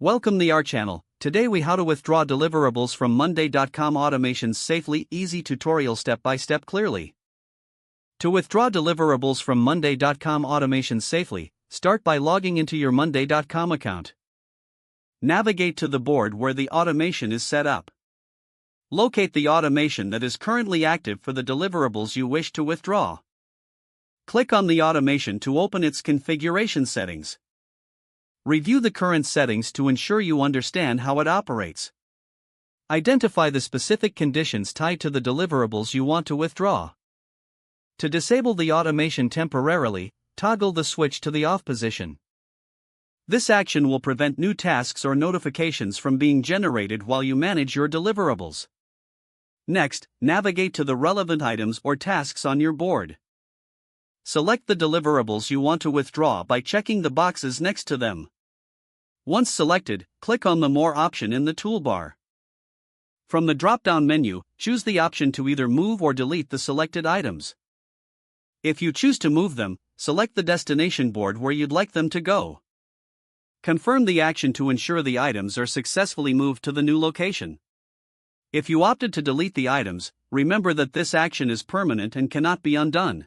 Welcome to our channel. Today we how to withdraw deliverables from Monday.com automations safely, easy tutorial step by step clearly. To withdraw deliverables from Monday.com automations safely, start by logging into your Monday.com account. Navigate to the board where the automation is set up. Locate the automation that is currently active for the deliverables you wish to withdraw. Click on the automation to open its configuration settings. Review the current settings to ensure you understand how it operates. Identify the specific conditions tied to the deliverables you want to withdraw. To disable the automation temporarily, toggle the switch to the off position. This action will prevent new tasks or notifications from being generated while you manage your deliverables. Next, navigate to the relevant items or tasks on your board. Select the deliverables you want to withdraw by checking the boxes next to them. Once selected, click on the More option in the toolbar. From the drop-down menu, choose the option to either move or delete the selected items. If you choose to move them, select the destination board where you'd like them to go. Confirm the action to ensure the items are successfully moved to the new location. If you opted to delete the items, remember that this action is permanent and cannot be undone.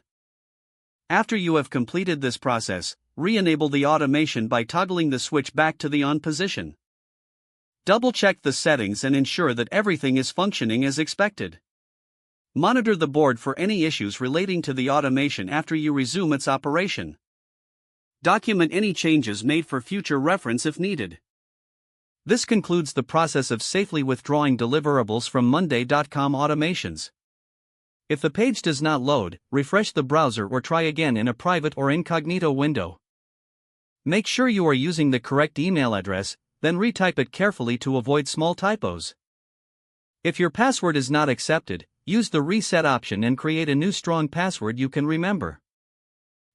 After you have completed this process, re-enable the automation by toggling the switch back to the on position. Double-check the settings and ensure that everything is functioning as expected. Monitor the board for any issues relating to the automation after you resume its operation. Document any changes made for future reference if needed. This concludes the process of safely withdrawing deliverables from Monday.com automations. If the page does not load, refresh the browser or try again in a private or incognito window. Make sure you are using the correct email address, then retype it carefully to avoid small typos. If your password is not accepted, use the reset option and create a new strong password you can remember.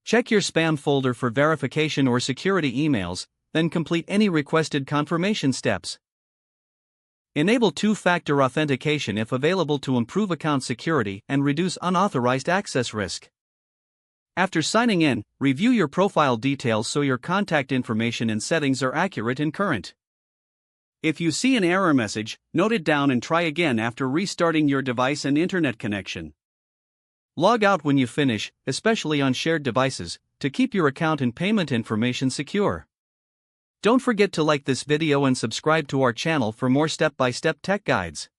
Check your spam folder for verification or security emails, then complete any requested confirmation steps. Enable two-factor authentication if available to improve account security and reduce unauthorized access risk. After signing in, review your profile details so your contact information and settings are accurate and current. If you see an error message, note it down and try again after restarting your device and internet connection. Log out when you finish, especially on shared devices, to keep your account and payment information secure. Don't forget to like this video and subscribe to our channel for more step-by-step tech guides.